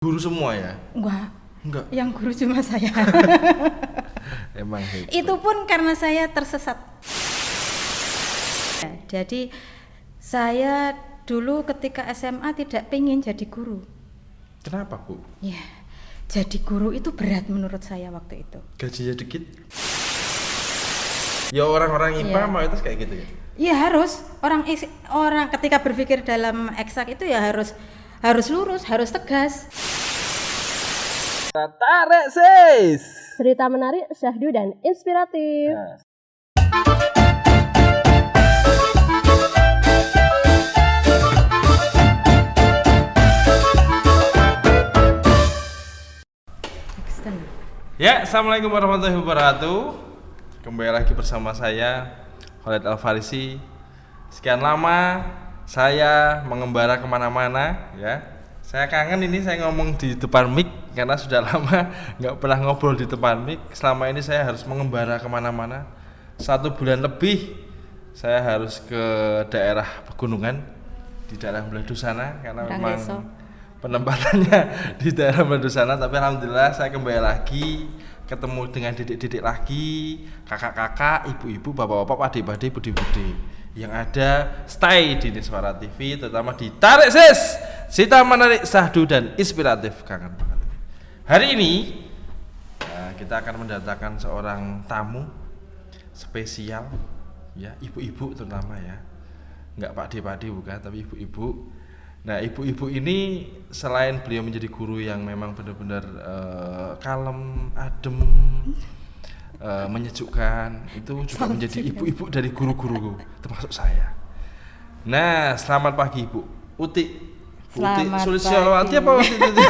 Guru semua ya? Enggak. Yang guru cuma saya. Emang hebat. Itu pun karena saya tersesat. Jadi saya dulu ketika SMA tidak pengen jadi guru. Kenapa, Bu? Ya, jadi guru itu berat menurut saya waktu itu. Gajinya dikit? Ya orang-orang IPA mayoritas kayak gitu ya? Iya harus. Orang ketika berpikir dalam eksak itu ya harus lurus, harus tegas. Tarik sis. Cerita menarik, syahdu dan inspiratif. Ya, assalamualaikum warahmatullahi wabarakatuh. Kembali lagi bersama saya Khalid Al-Farisi. Sekian lama saya mengembara kemana-mana ya. Saya kangen ini saya ngomong di depan mic karena sudah lama nggak pernah ngobrol di depan mic. Selama ini saya harus mengembara kemana-mana. 1 bulan lebih saya harus ke daerah pegunungan di daerah Meledu sana karena memang penempatannya di daerah Meledu sana. Tapi alhamdulillah saya kembali lagi ketemu dengan didik-didik lagi, kakak-kakak, ibu-ibu, bapak-bapak, adik-adik, budi-budi yang ada stay di Niswara TV, terutama di Tarik Sis, cerita menarik, syahdu dan inspiratif. Kangen banget. Hari ini kita akan mendatangkan seorang tamu spesial, ya ibu-ibu terutama ya, nggak pakde-pakde bukan, tapi ibu-ibu. Nah ibu-ibu ini selain beliau menjadi guru yang memang benar-benar kalem, adem, menyejukkan, itu juga menjadi ibu-ibu dari guru-guru termasuk saya. Nah selamat pagi Ibu Uti. Selamat pagi. Apa waktu itu?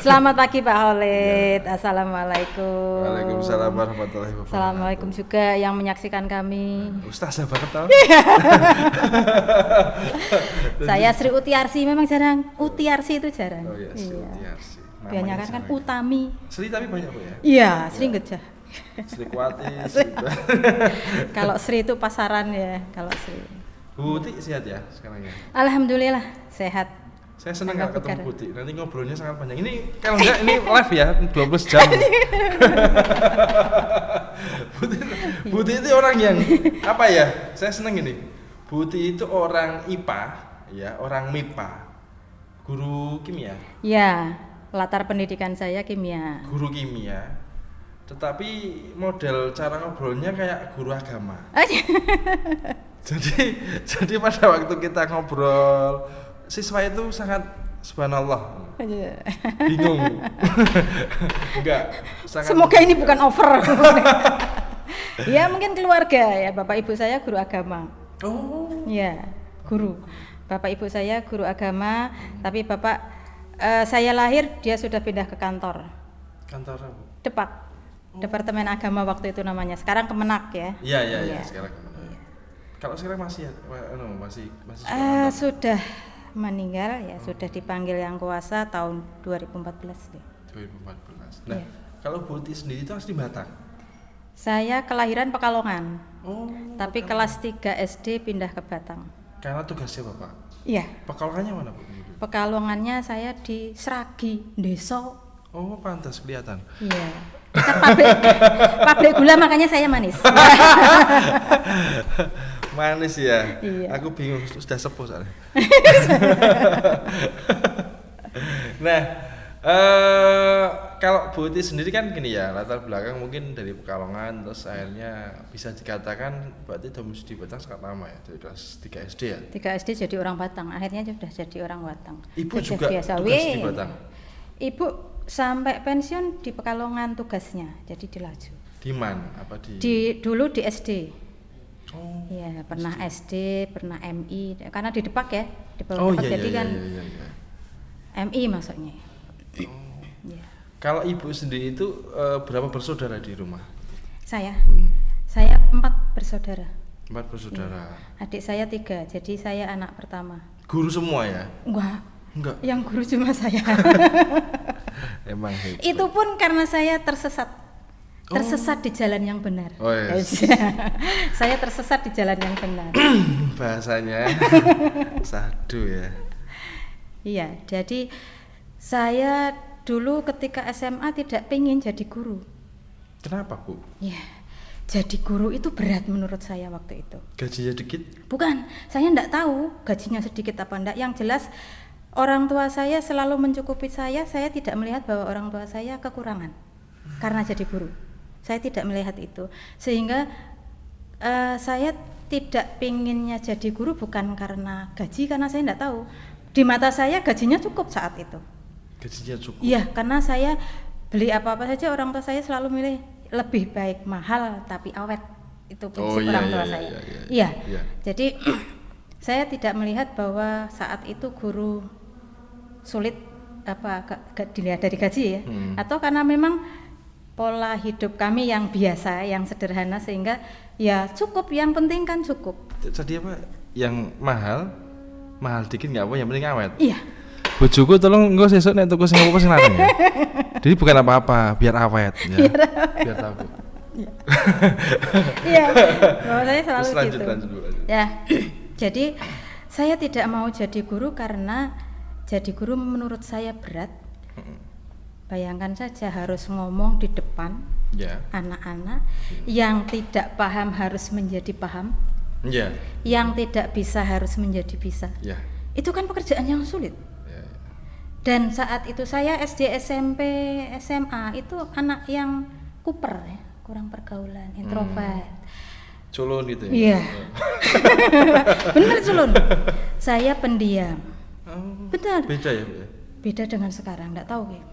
Selamat pagi Pak Khalid. Assalamualaikum. Waalaikumsalam warahmatullahi wabarakatuh. Assalamualaikum juga yang menyaksikan kami. Ustazah banget tau. Saya Sri Utiarsi, memang jarang. Utiarsi itu jarang. Oh iya, Sri Utiarsi. Biasanya kan Utami. Sri tapi banyak Bu ya? Iya, Sri Gejah. Sri Kuati, Sri. Kalau Sri itu pasaran ya, kalau Sri. Bu Uti sehat ya sekarang ya? Alhamdulillah sehat. Saya senang kalau ketemu Bu Uti. Nanti ngobrolnya sangat panjang. Ini kalau enggak ini live ya 12 jam. Bu Uti itu orang yang apa ya? Saya senang ini. Bu Uti itu orang IPA ya, orang MIPA. Guru kimia. Ya, latar pendidikan saya kimia. Guru kimia. Tetapi model cara ngobrolnya kayak guru agama. Jadi pada waktu kita ngobrol, siswa itu sangat subhanallah. Bingung. Enggak, Semoga ini bukan over. Ya, mungkin keluarga ya, Bapak Ibu saya guru agama. Oh. Ya, guru. Bapak Ibu saya guru agama, tapi Bapak saya lahir dia sudah pindah ke kantor. Kantor apa? Depak. Departemen Agama waktu itu namanya. Sekarang Kemenak ya. Iya, sekarang Kemenak. Kalau sekarang masih sudah meninggal ya, sudah dipanggil Yang Kuasa tahun 2014 ya. 2014. Nah, kalau Bu Uti sendiri itu asli Batang. Saya kelahiran Pekalongan. Oh. Tapi kelas 3 SD pindah ke Batang. Karena tugasnya Bapak. Iya. Pekalongannya mana Bu? Pekalongannya saya di Sragi, Desa. Oh, pantas kelihatan. Iya. Pabrik gula, makanya saya manis. Manis ya. Iya. Aku bingung sudah sepuh soalnya. Nah, kalau Bu Uti sendiri kan gini ya, latar belakang mungkin dari Pekalongan, terus akhirnya bisa dikatakan berarti domisili di Batang sangat lama ya, dari kelas 3 SD ya. 3 SD jadi orang Batang, akhirnya sudah jadi orang Batang. Ibu Sudah juga biasa. tugas di Batang. Ibu sampai pensiun di Pekalongan tugasnya, jadi di Laju. Di mana? Apa Dulu di SD. Oh. Ya, pernah SD, pernah MI, karena di Depak ya, di bawah Oh, Depak, iya, jadi iya, kan iya. MI maksudnya. Ya. Kalau ibu sendiri itu berapa bersaudara di rumah? Saya 4 bersaudara. 4 bersaudara. Ya. Adik saya 3, jadi saya anak pertama. Guru semua ya? Enggak. Yang guru cuma saya. Emang hebat. Itu pun karena saya tersesat di jalan yang benar. Oh, yes. Saya tersesat di jalan yang benar. Bahasanya sadu ya. Iya, jadi saya dulu ketika SMA tidak pengen jadi guru. Kenapa, Bu? Ya, jadi guru itu berat menurut saya waktu itu. Gajinya dikit? Bukan, saya enggak tahu gajinya sedikit apa enggak. Yang jelas orang tua saya selalu mencukupi saya tidak melihat bahwa orang tua saya kekurangan karena jadi guru. Saya tidak melihat itu. Sehingga saya tidak pinginnya jadi guru bukan karena gaji, karena saya enggak tahu. Di mata saya gajinya cukup saat itu. Gajinya cukup? Iya, karena saya beli apa-apa saja orang tua saya selalu milih lebih baik mahal tapi awet. Itu prinsip orang tua saya. Iya. Jadi saya tidak melihat bahwa saat itu guru sulit dilihat dari gaji ya, atau karena memang pola hidup kami yang biasa, yang sederhana sehingga ya cukup, yang penting kan cukup. Jadi apa? Yang mahal dikit nggak apa, yang penting awet. Iya. Bojoku tolong engko sesuk nek tuku sing apa sing larang ya. Jadi bukan apa-apa, biar awet ya. Biar tahu. Iya. Bahwa saya selalu Terus lanjut. Ya. Jadi saya tidak mau jadi guru karena jadi guru menurut saya berat. Bayangkan saja harus ngomong di depan anak-anak yang tidak paham harus menjadi paham, yang tidak bisa harus menjadi bisa. Itu kan pekerjaan yang sulit. Dan saat itu saya SD, SMP, SMA itu anak yang kuper ya, kurang pergaulan, introvert. Culun gitu ya? Iya. Benar culun. Saya pendiam. Benar. Beda ya, Bu? Beda dengan sekarang, enggak tahu ya.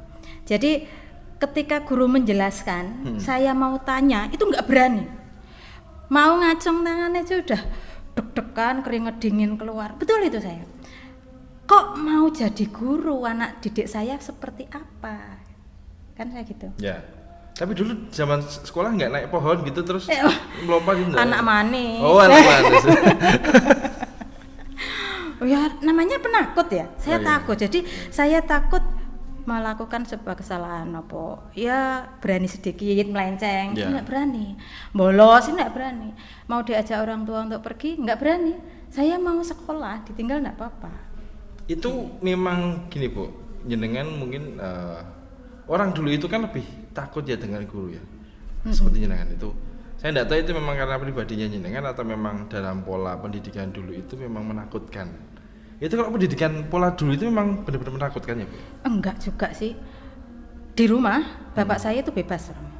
Jadi ketika guru menjelaskan, saya mau tanya, itu enggak berani. Mau ngacung tangannya aja udah deg-degan, keringet dingin keluar. Betul itu saya. Kok mau jadi guru, anak didik saya seperti apa? Kan saya gitu. Ya. Tapi dulu zaman sekolah nggak naik pohon gitu terus melompat gitu. Anak manis. Oh, anak manis. Oh ya, namanya penakut ya. Saya takut. Jadi saya takut melakukan sebuah kesalahan apa. Ya berani sedikit melenceng, enggak berani. Bolos enggak berani. Mau diajak orang tua untuk pergi enggak berani. Saya mau sekolah, ditinggal enggak apa-apa. Itu memang gini, Bu. Jenengan mungkin orang dulu itu kan lebih takut ya dengan guru ya. Seperti jenengan itu. Saya enggak tahu itu memang karena pribadinya jenengan atau memang dalam pola pendidikan dulu itu memang menakutkan. Itu kalau pendidikan pola dulu itu memang benar-benar menakutkan ya, Bu? Enggak juga sih. Di rumah bapak saya itu bebas orang.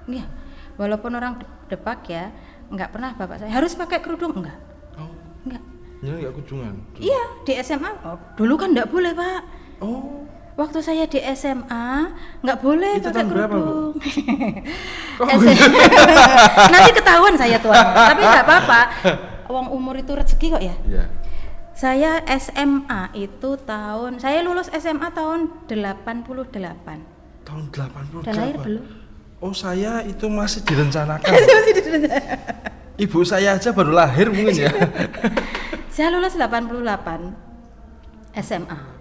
Iya. Walaupun orang depak ya, enggak pernah bapak saya harus pakai kerudung, enggak. Oh. Enggak. Jadi enggak kunjungan. Dulu. Iya, di SMA. Oh, dulu kan enggak boleh, Pak. Oh. Waktu saya di SMA nggak boleh itu pakai tahun berapa, Bu? Nanti ketahuan saya tuanya, tapi nggak apa-apa. Uang umur itu rezeki kok ya. Iya. Saya SMA itu saya lulus SMA tahun 88. Tahun 88. Udah lahir belum? Oh, saya itu masih direncanakan. Ibu saya aja baru lahir mungkin ya. Saya lulus 88 SMA.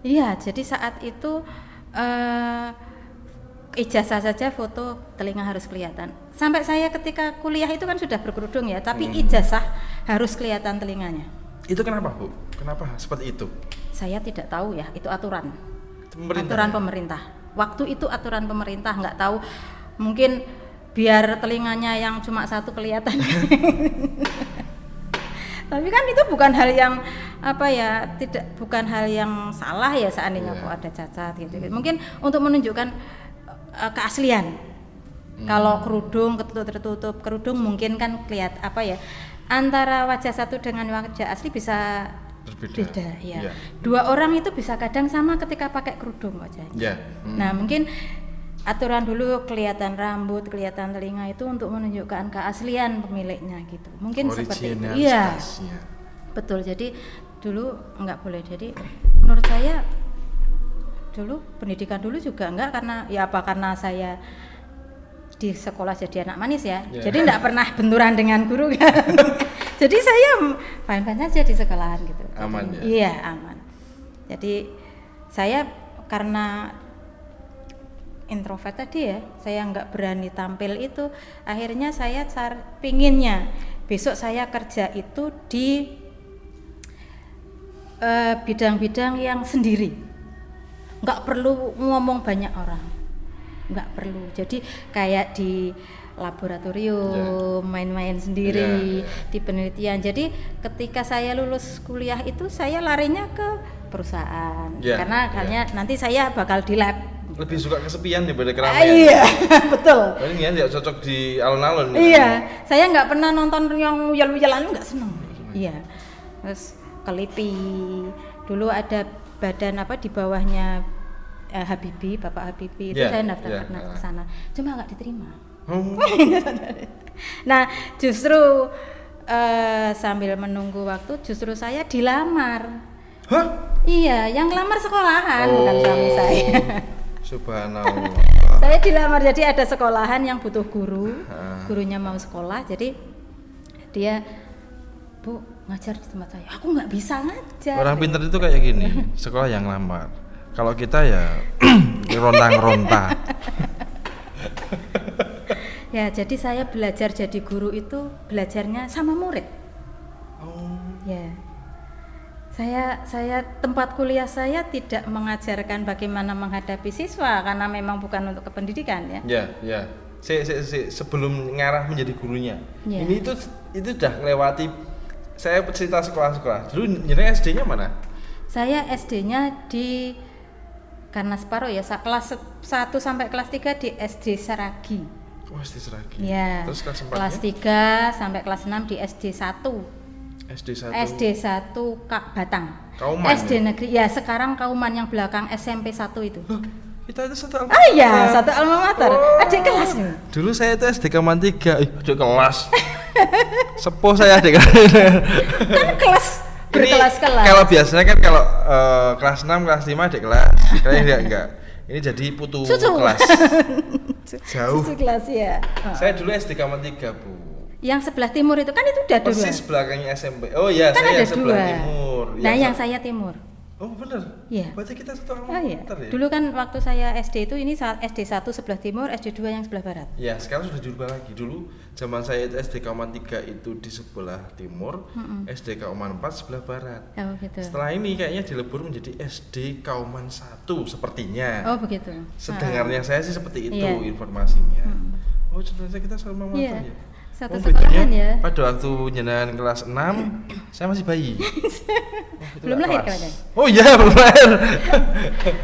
Iya, jadi saat itu ijazah saja foto telinga harus kelihatan. Sampai saya ketika kuliah itu kan sudah berkerudung ya, tapi ijazah harus kelihatan telinganya. Itu kenapa, Bu? Kenapa seperti itu? Saya tidak tahu ya, itu aturan. Aturan pemerintah. Waktu itu aturan pemerintah, nggak tahu. Mungkin biar telinganya yang cuma satu kelihatan. Tapi kan itu bukan hal yang bukan hal yang salah ya seandainya kok ada cacat gitu. Mungkin untuk menunjukkan keaslian. Kalau kerudung tertutup kerudung mungkin kan kelihatan antara wajah satu dengan wajah asli bisa beda ya. Dua orang itu bisa kadang sama ketika pakai kerudung wajahnya. Nah, mungkin aturan dulu kelihatan rambut, kelihatan telinga itu untuk menunjukkan keaslian pemiliknya gitu. Mungkin seperti itu. Iya. Betul. Jadi dulu enggak boleh. Jadi menurut saya dulu pendidikan dulu juga enggak karena saya di sekolah jadi anak manis ya. Jadi enggak pernah benturan dengan guru kan. Jadi saya fine-fine saja di sekolahan gitu. Aman ya. Iya, aman. Jadi saya karena introvert tadi ya, saya nggak berani tampil itu. Akhirnya saya pinginnya besok saya kerja itu di bidang-bidang yang sendiri, nggak perlu ngomong banyak orang, nggak perlu. Jadi kayak di laboratorium, main-main sendiri, di penelitian. Jadi ketika saya lulus kuliah itu saya larinya ke perusahaan, karena nanti saya bakal di lab. Lebih suka kesepian daripada keramaian. Iya, betul. Ini kan tidak cocok di alun-alun. Iya, saya nggak pernah nonton yang uyal-uyalan, nggak seneng. Iya, terus ke LIPI. Dulu ada badan apa di bawahnya Habibie, Bapak Habibie, itu saya daftar ke sana. Cuma nggak diterima. Nah, justru sambil menunggu waktu, justru saya dilamar. Hah? Iya, yang lamar sekolahan, bukan suami saya. Subhanallah. Saya dilamar, jadi ada sekolahan yang butuh guru, gurunya mau sekolah, jadi dia, Bu, ngajar di tempat saya. Aku nggak bisa ngajar. Orang pintar itu kayak gini, sekolah yang lamar. Kalau kita ya ronta-ronta. Ya, jadi saya belajar jadi guru itu belajarnya sama murid. Ya. Saya tempat kuliah saya tidak mengajarkan bagaimana menghadapi siswa karena memang bukan untuk kependidikan ya. Ya. Sebelum ngarah menjadi gurunya. Ya. Ini itu udah melewati. Saya cerita sekolah-sekolah. Dulu jenenge SD-nya mana? Saya SD-nya di karena separuh ya, kelas 1 sampai kelas 3 di SD Seragi. Oh, SD Seragi. Ya. Terus kelas 3 sampai kelas 6 di SD 1. SD 1 Kak Batang. Kauman. SD negeri. Ya, sekarang Kauman yang belakang SMP 1 itu. Kita itu satu alma mater. Oh iya, satu alma mater. Adik kelas nih. Dulu saya itu SD Kauman 3. Adik kelas. Sepuh saya adik kelas. Kan kelas berkelas-kelas. Kalau biasanya kan kalau kelas 6, kelas 5 adik kelas. Kayaknya enggak. Ini jadi putu kelas. Jauh. Susu kelas ya. Saya dulu SD Kauman 3, Bu. Yang sebelah timur itu kan itu udah dua. Persis belakangnya SMP. Oh iya, kan saya ada sebelah dua. timur. Nah, yang saya timur. Oh benar. Iya. Berarti kita satu alma Iya. mater ya. Dulu kan waktu saya SD itu ini saat SD 1 sebelah timur, SD 2 yang sebelah barat. Ya, sekarang sudah dirubah lagi. Dulu zaman saya itu SD Kauman 3 itu di sebelah timur, SD Kauman 4 sebelah barat. Oh gitu. Setelah ini kayaknya dilebur menjadi SD Kauman 1 sepertinya. Oh begitu. Sedengarnya saya sih seperti itu Iya. informasinya. Oh, ternyata kita sama mater Iya. ya. Satu bedanya sekolahan ya. pada waktu jenengan kelas 6, saya masih bayi. Itu Belum nggak lahir kelas. kayaknya. Oh iya, belum lahir.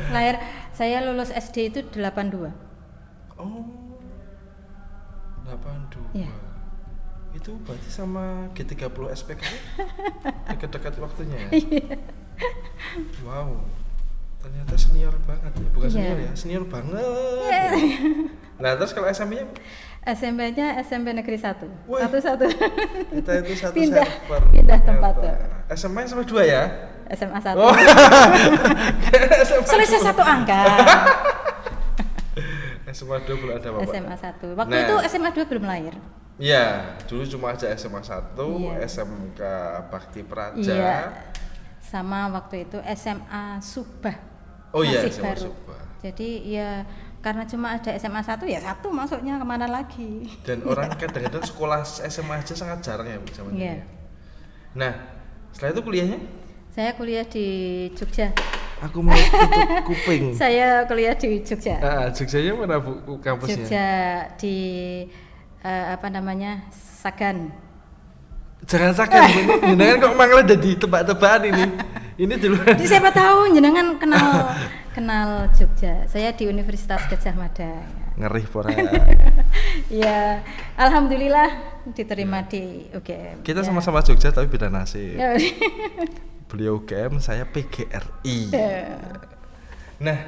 Lahir saya lulus SD itu 82. Oh. 82. Iya. Itu berarti sama G30 SPK dekat-dekat waktunya ya? Wow. Ternyata senior banget ya, bukan senior ya, senior banget. Nah, terus kalau SMP-nya? SMP-nya SMP Negeri 1. Wih. Satu-satu. Kita itu satu Pindah- server. pindah tempat tuh. SMA sama 2 ya? SMA 1. Oh. Selisih satu angka. SMA 2 belum ada Bapak. SMA 1. Waktu Nah. itu SMA 2 belum lahir. Iya, dulu cuma aja SMA 1, Iya. SMK Bakti Praja. Iya. Sama waktu itu SMA Subah. Oh iya, Masih SMA baru. Subah. Jadi ya karena cuma ada SMA 1 ya satu masuknya kemana lagi. Dan orang kadang-kadang sekolah SMA aja sangat jarang ya Bu, zaman Iya. ini. Nah, setelah itu kuliahnya? Saya kuliah di Jogja. Aku mau tutup kuping. Saya kuliah di Jogja. Jogjanya mana Bu kampusnya? Jogja di apa namanya? Sagan. Jangan sakan, jenengan kok manglah jadi tebak-tebakan ini. Ini dulu. Jadi siapa tahu jenengan kenal Jogja. Saya di Universitas Gadjah Mada. Ngeri pora. Ya, alhamdulillah diterima di UGM. Kita Ya. sama-sama Jogja tapi beda nasib. Ya. Beliau UGM, saya PGRI. Ya. Nah,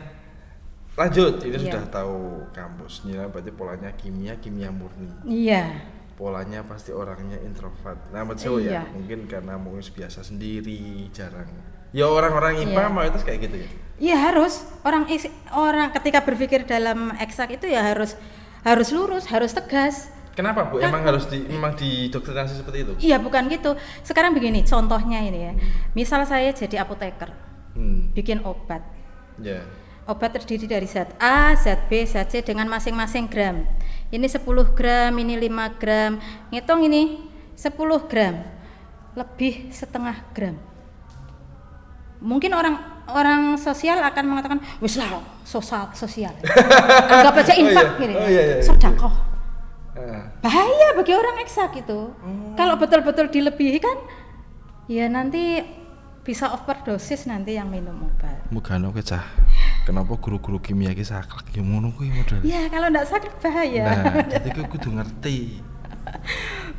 lanjut. Ini Iya. sudah tahu kampusnya, berarti polanya kimia murni. Iya. Polanya pasti orangnya introvert. Nah, menurut saya ya, Iya. mungkin karena mungkin biasa sendiri, jarang. Ya orang-orang IPA Iya. mayoritas kayak gitu ya. Iya harus orang ketika berpikir dalam eksak itu ya harus lurus, harus tegas. Kenapa Bu? Emang harus memang didoktrinasi seperti itu? Iya bukan gitu. Sekarang begini contohnya ini ya. Misal saya jadi apoteker, bikin obat. Ya. Obat terdiri dari zat A, zat B, zat C dengan masing-masing gram. Ini 10 gram, ini 5 gram. Ngitung ini 10 gram lebih setengah gram. mungkin orang sosial akan mengatakan wis lah sosial. Anggap aja infak gitu. Sedekah. Bahaya bagi orang eksak itu. Kalau betul-betul dilebihi kan ya nanti bisa overdosis nanti yang minum obat. Mugano ke cah. Kenapa guru-guru kimia ki saklek ya ngono kuwi model. Ya kalau ndak saklek bahaya. Nah, jadi aku kudu ngerti.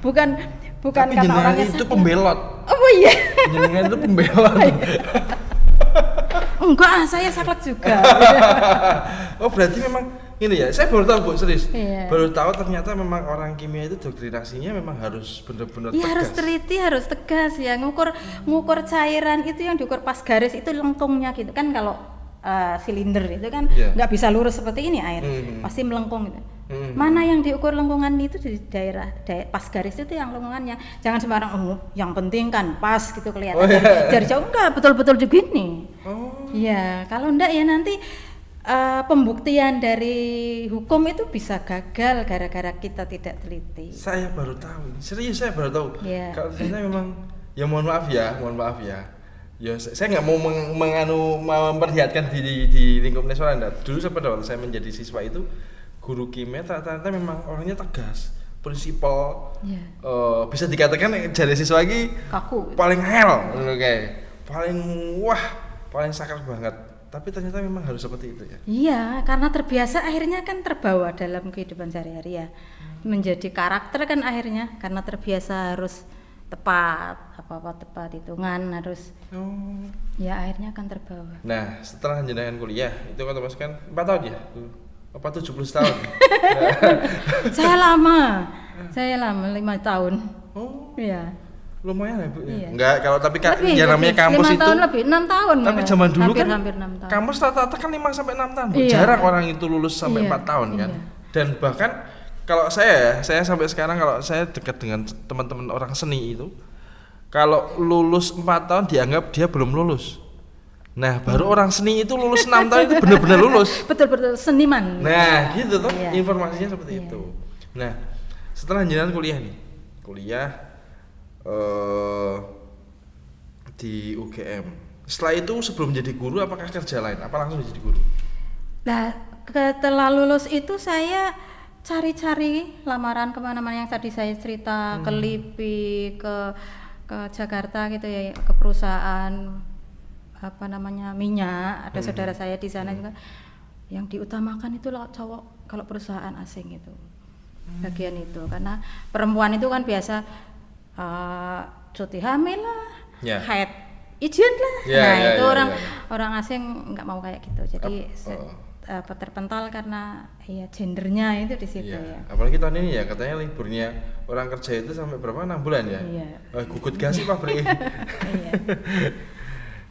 Bukan Tapi karena orangnya itu sakit. pembelot. Oh iya. Jenengan itu pembelot. Enggak, saya saklek juga. Oh berarti memang ini ya, saya baru tahu Bu, serius. Iya. Baru tahu ternyata memang orang kimia itu doktrinasinya memang harus benar-benar Ya tegas. harus teliti, harus tegas ya. Ngukur cairan itu yang diukur pas garis itu lengkungnya gitu kan. Kalau silinder itu kan nggak bisa lurus seperti ini air, pasti melengkung gitu. Mana yang diukur lengkungan itu di daerah pas garis itu yang lengkungannya. Jangan sembarang yang penting kan pas gitu kelihatan. Dari jauh enggak, betul-betul begini. Ya kalau enggak ya nanti pembuktian dari hukum itu bisa gagal gara-gara kita tidak teliti. Saya baru tahu ini, serius saya baru tahu. Yeah. Kalau ternyata memang ya mohon maaf ya. Ya saya nggak mau memperlihatkan di lingkup nasional. Dulu pada waktu saya menjadi siswa itu guru kimia ternyata memang orangnya tegas, prinsipal. Bisa dikatakan jadi siswa lagi Kaku. paling hell, paling sakral banget. Tapi ternyata memang harus seperti itu ya. Iya, karena terbiasa akhirnya kan terbawa dalam kehidupan sehari-hari ya. Menjadi karakter kan akhirnya karena terbiasa harus tepat, apa-apa tepat hitungan harus. Ya akhirnya akan terbawa. Nah, setelah jenengan kuliah, itu kan otomatis kan 4 tahun ya? Apa 70 tahun? Saya lama 5 tahun. Iya. Lumayan ya Bu ya? Iya. Enggak, kalau tapi Lebih, namanya kampus 5 itu tahun lebih, 6 tahun. tapi zaman dulu kan hampir 6 tahun. kampus rata-rata kan 5 sampai 6 tahun. Bu. Iya. Jarang orang itu lulus sampai Iya, 4 tahun kan. iya. Dan bahkan kalau saya sampai sekarang kalau saya dekat dengan teman-teman orang seni itu, kalau lulus 4 tahun dianggap dia belum lulus. Nah, baru orang seni itu lulus 6 tahun itu benar-benar lulus. Betul-betul seniman. Nah, gitu tuh Iya. informasinya seperti itu. Nah, setelah jenengan kuliah di UGM. Setelah itu sebelum jadi guru apakah kerja lain? Apa langsung jadi guru? Nah, setelah lulus itu saya cari-cari lamaran kemana-mana yang tadi saya cerita, ke LIPI, ke Jakarta gitu ya, ke perusahaan minyak. Ada saudara saya di sana juga. Yang diutamakan itu cowok kalau perusahaan asing itu. Bagian itu karena perempuan itu kan biasa cuti hamil lah, haid izin lah. Itu orang asing nggak mau kayak gitu. Jadi terpental karena ya gendernya itu di situ ya. Apalagi tahun ini ya katanya liburnya orang kerja itu sampai berapa 6 bulan ya. Gugut gas sih pabrik.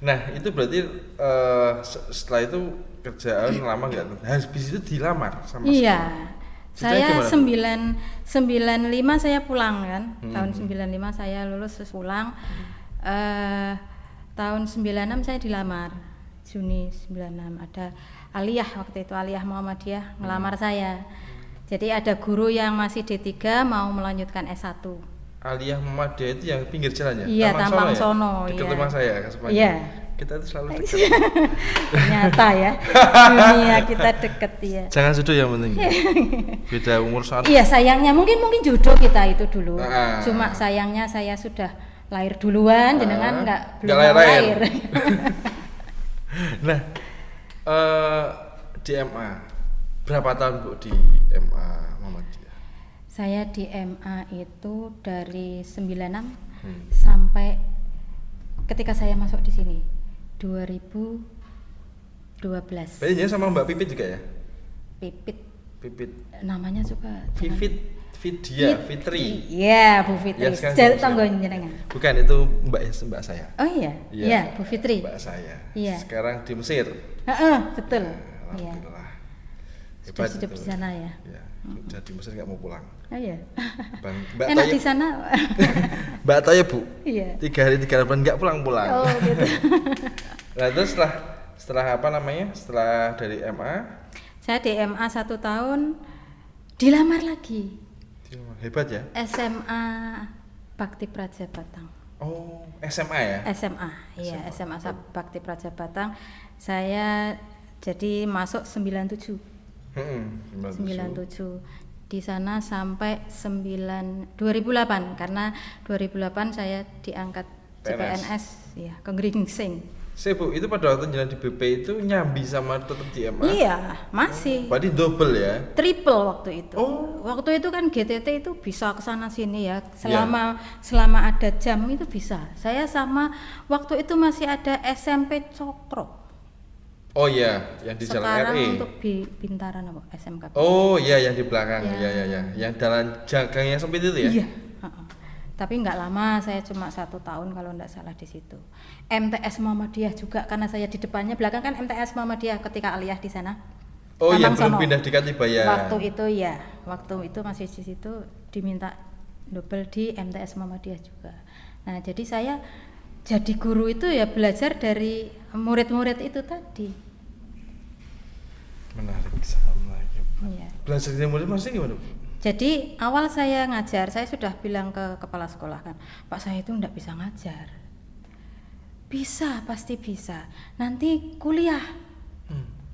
Nah itu berarti setelah itu kerjaan lama nggak? Habis itu dilamar sama saya 95 saya pulang kan. Tahun 95 saya lulus terus pulang. Tahun 96 saya dilamar. Juni 96 ada aliyah waktu itu, aliyah Muhammadiyah ngelamar saya. Jadi ada guru yang masih D3 mau melanjutkan S1. Aliyah Muhammadiyah itu yang pinggir jalan ya? Iya, Tampang Sono. Dekat rumah saya Kasepagi. Iya. Kita itu selalu dekat. Ternyata ya, dunia kita deket ya. Jangan jodoh yang penting. Beda umur saat. Iya, sayangnya mungkin jodoh kita itu dulu. Cuma sayangnya saya sudah lahir duluan, jenengan belum lahir. Nah, di MA berapa tahun Bu di MA Muhammadiyah? Saya di MA itu dari 96 sampai ketika saya masuk di sini 2012. Kayaknya sama Mbak Pipit juga ya? Pipit. Namanya juga Fitri. Iya, Bu Fitri. Ya, tanggo jenengan. Bukan, itu Mbak saya. Oh iya. Iya, Bu Fitri. Mbak saya. Iya. Sekarang di Mesir. Betul. Iya. Sudah hidup di sana ya. Iya. Sudah di Mesir nggak mau pulang. Oh iya. Mbak enak Toya, di sana. Mbak Toya Bu. Iya. 3 hari 3 bulan nggak pulang-pulang. Oh gitu. Nah terus setelah setelah dari MA? Saya di MA 1 tahun dilamar lagi. Hebat ya? SMA Bakti Praja Batang. Oh, SMA ya? SMA, iya SMA Bakti Praja Batang. Saya jadi masuk 97. 97. Di sana sampai 2008 karena 2008 saya diangkat CPNS ya ke Gringsing. Bu, itu pada waktu jalan di BP itu nyambi sama tetap di MA? Iya, masih. Berarti double ya? Triple waktu itu. Oh. Waktu itu kan GTT itu bisa ke sana sini ya. Selama ada jam itu bisa. Saya sama waktu itu masih ada SMP Cokro. Oh iya, yang di Jalan Sekarang RE. untuk Bintaran apa? SMK. Oh iya, yang di belakang. Ya. Iya. Yang jalan jagangnya sempit itu ya? Iya. Tapi nggak lama, saya cuma 1 tahun kalau nggak salah di situ. MTS Muhammadiyah juga karena saya di depannya, belakang kan MTS Muhammadiyah ketika aliyah di sana. Oh iya, Taman belum Sono. pindah di Katibaya. Waktu itu masih di situ diminta double di MTS Muhammadiyah juga. Nah jadi saya jadi guru itu ya belajar dari murid-murid itu tadi. Menarik sama lagi. Iya. Belajar dari murid maksudnya gimana? Bu? Jadi awal saya ngajar, saya sudah bilang ke kepala sekolah kan, Pak saya itu enggak bisa ngajar. Bisa, pasti bisa. Nanti kuliah,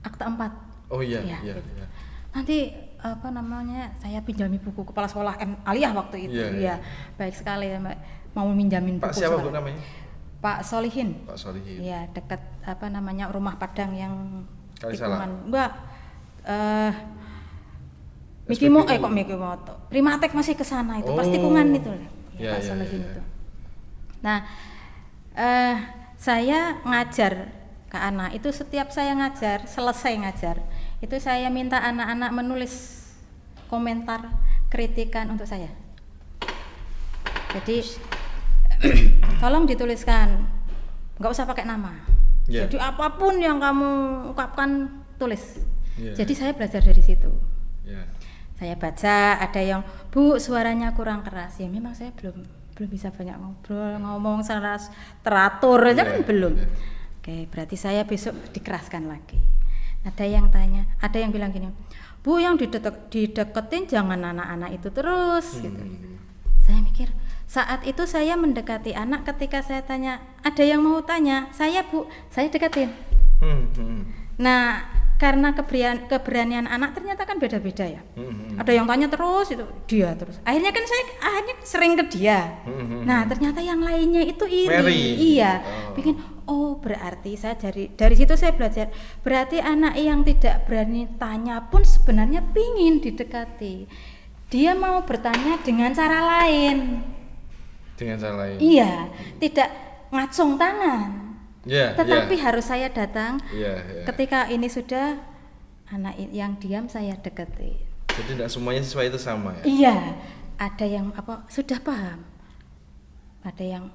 akta 4. Oh iya. Nanti apa namanya, saya pinjami buku kepala sekolah aliyah waktu itu. Iya. Baik sekali ya Mbak, mau minjamin buku. Pak siapa Bu sekali. namanya? Pak Solihin. Pak Solihin. Iya, dekat apa namanya rumah Padang yang Kalisalah. Enggak. Miki Moto. Primatek masih ke sana itu, pas tikungan itu. Iya, Pak Solihin iya. itu. Nah, saya ngajar ke anak itu setiap saya ngajar, selesai ngajar, itu saya minta anak-anak menulis komentar kritikan untuk saya. Jadi tolong dituliskan, nggak usah pakai nama. Yeah. Jadi apapun yang kamu ungkapkan tulis. Yeah. Jadi saya belajar dari situ. Yeah. Saya baca ada yang Bu suaranya kurang keras, ya memang saya belum bisa banyak ngobrol, ngomong secara teratur aja kan belum. Oke, berarti saya besok dikeraskan lagi. Ada yang tanya, ada yang bilang gini, Bu yang dideketin jangan anak-anak itu terus gitu. Saya mikir saat itu saya mendekati anak, ketika saya tanya, ada yang mau tanya, saya Bu, saya deketin. Nah karena keberanian anak ternyata kan beda-beda ya. Ada yang tanya terus itu dia terus. Akhirnya kan saya sering ke dia. Nah ternyata yang lainnya itu iri. Mary. Iya. Bikin berarti saya dari situ saya belajar. Berarti anak yang tidak berani tanya pun sebenarnya pingin didekati. Dia mau bertanya dengan cara lain. Dengan cara lain. Iya, tidak ngacung tangan. Tetapi harus saya datang ketika ini sudah anak yang diam saya dekati. Jadi tidak semuanya siswa itu sama ya? Iya, ada yang sudah paham, ada yang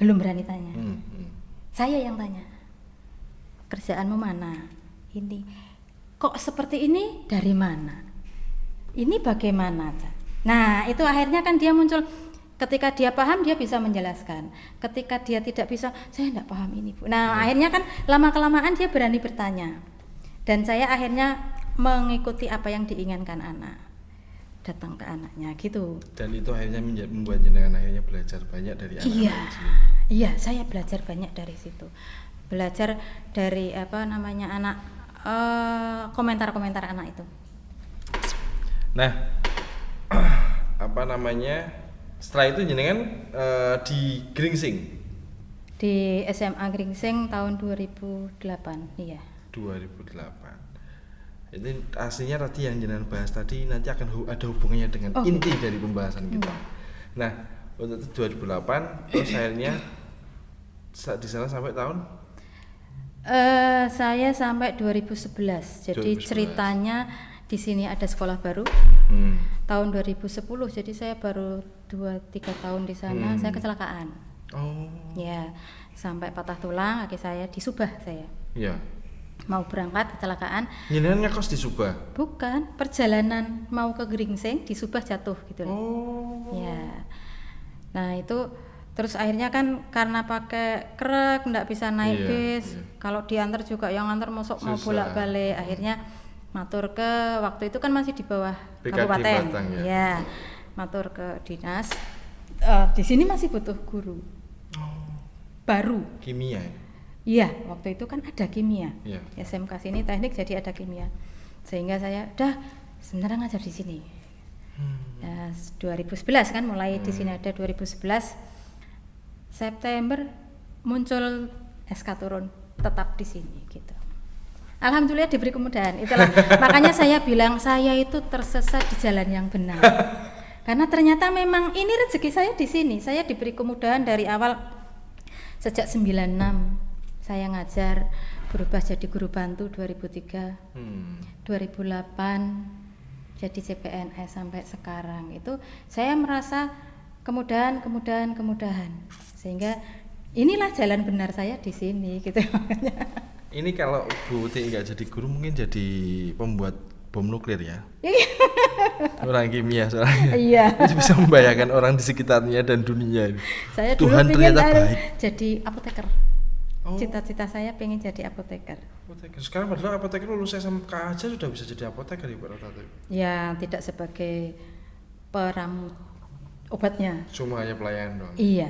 belum berani tanya. Saya yang tanya, kerjaanmu mana? Ini kok seperti ini dari mana? Ini bagaimana? Nah itu akhirnya kan dia muncul. Ketika dia paham dia bisa menjelaskan. Ketika dia tidak bisa, saya tidak paham ini Bu. Nah akhirnya kan lama-kelamaan dia berani bertanya. Dan saya akhirnya mengikuti apa yang diinginkan anak. Datang ke anaknya gitu. Dan itu akhirnya membuat jenengan akhirnya belajar banyak dari anak. Iya, saya belajar banyak dari situ. Belajar dari anak komentar-komentar anak itu. Nah, setelah itu jenengan di Gringsing. Di SMA Gringsing tahun 2008, iya. 2008. Itu aslinya tadi yang jenengan bahas tadi nanti akan ada hubungannya dengan inti dari pembahasan kita. Nah, untuk 2008 terus akhirnya di sana sampai tahun? Saya sampai 2011. Jadi 2011. Ceritanya di sini ada sekolah baru. Tahun 2010. Jadi saya baru 2-3 tahun di sana. Saya kecelakaan. Ya, sampai patah tulang kaki saya di Subah saya. Iya. Mau berangkat kecelakaan. Jenengan ngekos di Subah? Bukan, perjalanan mau ke Gringsing di Subah jatuh gitu loh. Ya. Nah, itu terus akhirnya kan karena pakai krek enggak bisa naik bis. Kalau diantar juga yang antar mau bolak-balik. Akhirnya matur ke waktu itu kan masih di bawah BKD kabupaten. Batang, ya. Matur ke dinas. Di sini masih butuh guru baru. Kimia. Iya, waktu itu kan ada kimia. Iya. SMK sini teknik jadi ada kimia. Sehingga saya udah sebenarnya ngajar di sini. Ya, 2011 kan mulai di sini ada 2011 September muncul SK turun tetap di sini gitu. Alhamdulillah diberi kemudahan. Itulah makanya saya bilang saya itu tersesat di jalan yang benar. Karena ternyata memang ini rezeki saya di sini. Saya diberi kemudahan dari awal sejak 96 saya ngajar berubah jadi guru bantu 2003. 2008 jadi CPNS sampai sekarang. Itu saya merasa kemudahan sehingga inilah jalan benar saya di sini gitu. Ini kalau Bu Uti nggak jadi guru mungkin jadi pembuat bom nuklir ya. Orang kimia soalnya. Iya. Jadi bisa membahayakan orang di sekitarnya dan dunia. Saya dulu Tuhan pengen ternyata baik. jadi apoteker. Oh. Cita-cita saya pengen jadi apoteker. Apoteker. Sekarang padahal apoteker lulus SMK aja sudah bisa jadi apoteker ya Pak Rata. Ya tidak sebagai peramu obatnya. Cuma hanya pelayan doang. Iya.